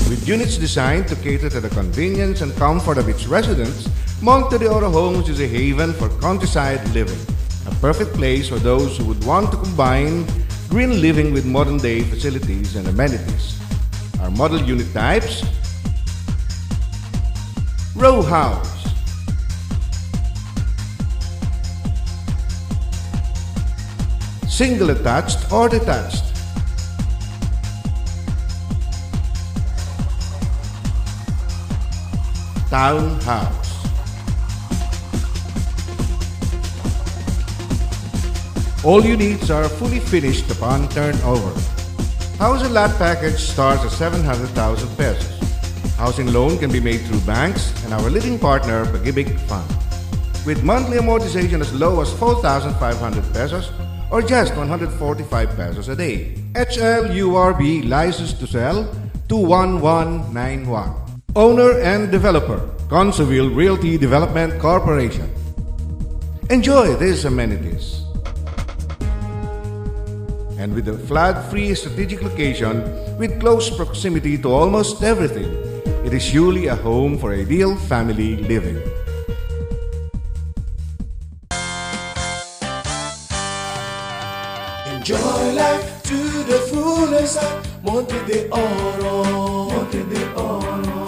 With units designed to cater to the convenience and comfort of its residents, Monte de Oro Homes is a haven for countryside living. A perfect place for those who would want to combine green living with modern-day facilities and amenities. Our model unit types: row house, single attached or detached, townhouse, all units are fully finished upon turnover. House and lot package starts at 700,000 pesos. Housing loan can be made through banks and our leading partner, Pag-ibig Fund, with monthly amortization as low as 4,500 pesos or just 145 pesos a day. HLURB licensed to sell 21191. Owner and developer, Consoville Realty Development Corporation. Enjoy these amenities. And with a flood-free strategic location with close proximity to almost everything, it is surely a home for ideal family living. Enjoy life to the fullest at Monte de Oro, Monte de Oro.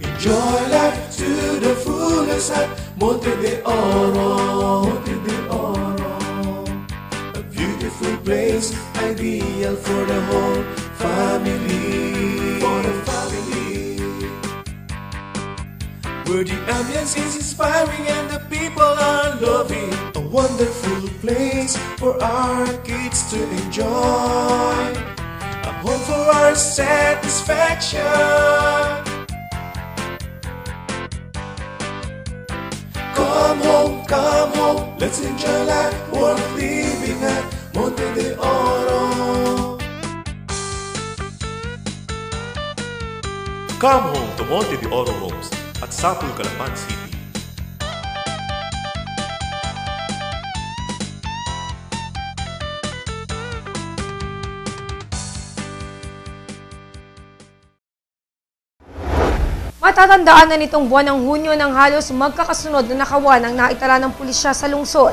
Enjoy life to the fullest at Monte de Oro, Monte de Oro. A beautiful place, ideal for the whole family, for the family. Where the ambience is inspiring and the people are loving. A wonderful place for our kids to enjoy. A home for our satisfaction. Come home, let's enjoy life worth living at Monte de Oro. Come home to Monte de Oro Homes at Sapul, Calapan City. Matatandaan na nitong buwan ng Hunyo ng halos magkakasunod na nakawan ang naitala ng pulisya sa lungsod.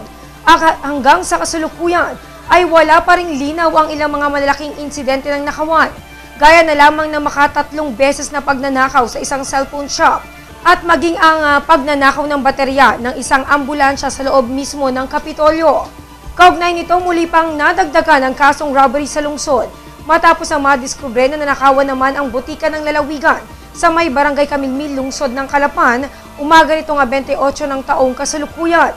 Hanggang sa kasalukuyan ay wala pa ring linaw ang ilang mga malalaking insidente ng nakawan. Gaya na lamang na makatatlong beses na pagnanakaw sa isang cellphone shop at maging ang pagnanakaw ng baterya ng isang ambulansya sa loob mismo ng Kapitolyo. Kaugnay nito muli pang nadagdagan ang kasong robbery sa lungsod matapos ang madiskubre na nanakawan naman ang butika ng lalawigan sa may barangay Camilmil, lungsod ng Calapan, umaga nitong 28 ng taong kasalukuyan,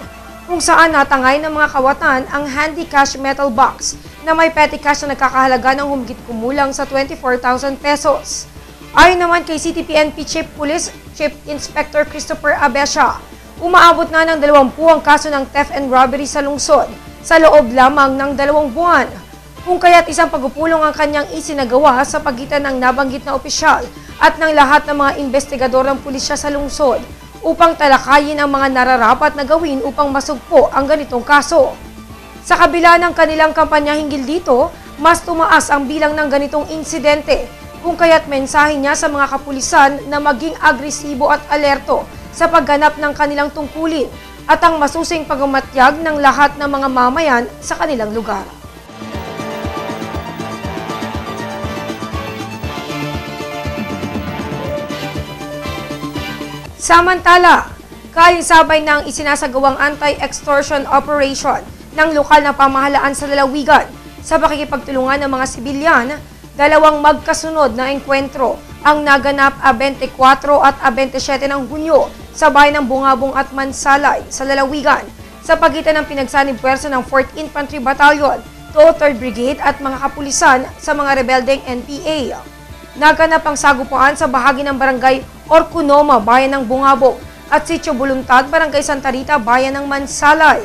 kung saan natangay ng mga kawatan ang handy cash metal box na may petty cash na nagkakahalaga ng humigit kumulang sa 24,000 pesos. Ayon naman kay CTPNP Chief Police Chief Inspector Christopher Abesha, umaabot na ng 20 ang kaso ng theft and robbery sa lungsod sa loob lamang ng 2 buwan. Kung kaya't isang pagpupulong ang kanyang isinagawa sa pagitan ng nabanggit na opisyal at ng lahat ng mga investigador ng pulisya sa lungsod upang talakayin ang mga nararapat na gawin upang masugpo ang ganitong kaso. Sa kabila ng kanilang kampanya hinggil dito, mas tumaas ang bilang ng ganitong insidente, kung kaya't mensahe niya sa mga kapulisan na maging agresibo at alerto sa pagganap ng kanilang tungkulin at ang masusing pagmamatyag ng lahat ng mga mamayan sa kanilang lugar. Samantala, kalisabay ng isinasagawang anti-extortion operation ng lokal na pamahalaan sa lalawigan sa pakikipagtulungan ng mga sibilyan, dalawang magkasunod na engkwentro ang naganap 24 at 27 ng Hunyo sa bayan ng Bungabong at Mansalay sa lalawigan sa pagitan ng pinagsanib puwersa ng 4th Infantry Battalion, 3rd Brigade at mga kapulisan sa mga rebeldeng NPA. Naganap ang sagupuan sa bahagi ng barangay Orkunoma, bayan ng Bungabong, at Sitio Buluntad, barangay Santa Rita, bayan ng Mansalay.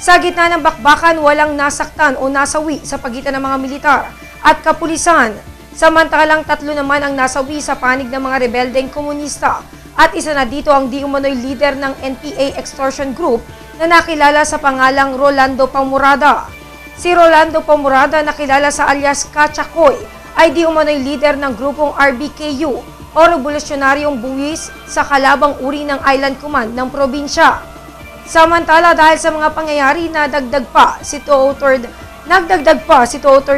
Sa gitna ng bakbakan, walang nasaktan o nasawi sa pagitan ng mga militar at kapulisan. Samantalang 3 naman ang nasawi sa panig ng mga rebeldeng komunista at isa na dito ang di umano'y leader ng NPA extortion group na nakilala sa pangalang Rolando Pamurada. Si Rolando Pamurada, nakilala sa alias Kachakoy, ay di umano'y leader ng grupong RBKU o Revolusyonaryong Buwis sa kalabang uri ng Island Command ng probinsya. Samantala dahil sa mga pangyayari nagdagdag pa si 203rd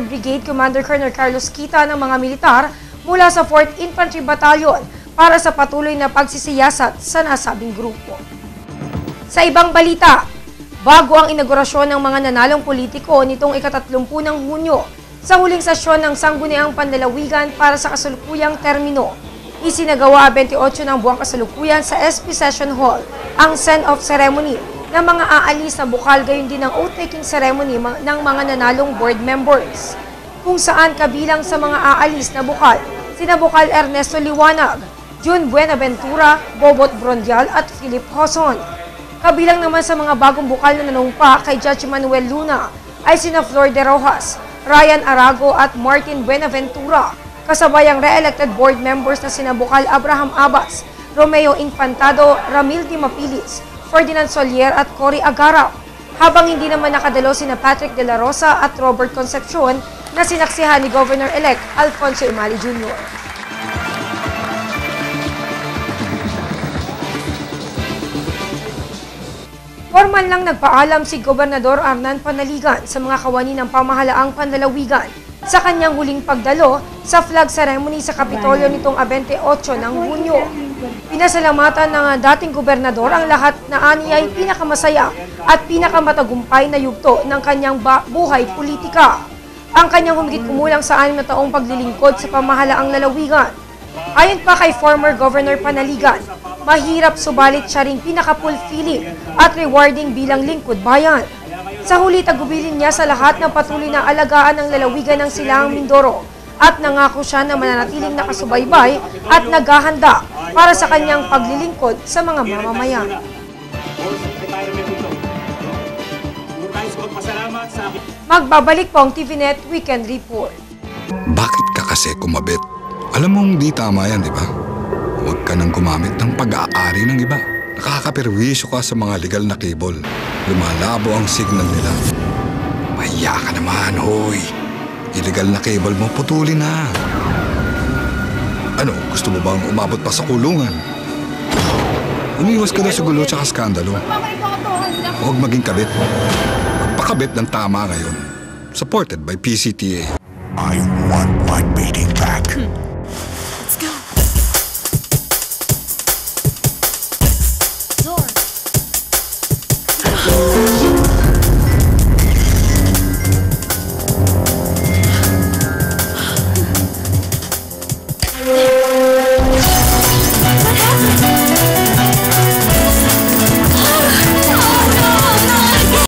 Brigade Commander Colonel Carlos Kita ng mga militar mula sa 4th Infantry Battalion para sa patuloy na pagsisiyasat sa nasabing grupo. Sa ibang balita, bago ang inaugurasyon ng mga nanalong politiko nitong ika-30 ng Hunyo sa huling sesyon ng Sangguniang Panlalawigan para sa kasalukuyang termino, isinagawa 28 ng buwang kasalukuyan sa SP Session Hall ang send-off ceremony ng mga aalis na bukal, gayon din ang oath-taking ceremony ng mga nanalong board members, kung saan kabilang sa mga aalis na bukal sina Bukal Ernesto Liwanag, June Buenaventura, Bobot Brondial at Philip Hoson. Kabilang naman sa mga bagong bukal na nanumpa kay Judge Manuel Luna ay sina Flor de Rojas, Ryan Arago at Martin Buenaventura, kasabay ang re-elected board members na sina Bukal Abraham Abas, Romeo Infantado, Ramil Di Mapilis, Ferdinand Solier at Cory Agarao, habang hindi naman nakadalo sina Patrick De La Rosa at Robert Concepcion na sinaksihan ni Governor-elect Alfonso Imali Jr. Formal lang nagpaalam si Gobernador Arnan Panaligan sa mga kawani ng pamahalaang panlalawigan sa kanyang huling pagdalo sa flag ceremony sa Kapitolyo nitong 28 ng Hunyo. Pinasalamatan ng dating gobernador ang lahat na aniya ay pinakamasaya at pinakamatagumpay na yugto ng kanyang buhay politika. Ang kanyang humigit kumulang sa 6 na taong paglilingkod sa pamahalaang lalawigan. Ayon pa kay former Governor Panaligan, mahirap subalit siya ring pinaka-fulfilling at rewarding bilang lingkod bayan. Sa huli, tagubilin niya sa lahat ng patuloy na alagaan ng lalawigan ng Silangang Mindoro at nangako siya na mananatiling nakasubaybay at naghahanda para sa kanyang paglilingkod sa mga mamamayan. Magbabalik po ang TVNet Weekend Report. Bakit ka kasi kumabit? Alam mong di tama yan, di ba? Huwag ka nang gumamit ng pag-aari ng iba. Nakakaperwisyo ka sa mga legal na cable. Lumalabo ang signal nila. Mahiya ka naman, hoy. Illegal na cable mo, putulin na. Ano, gusto mo bang umabot pa sa kulungan? Umiwas ka na sa gulo tsaka skandalo. Huwag maging kabit. Magpakabit ng tama ngayon. Supported by PCTA. I want my beating back.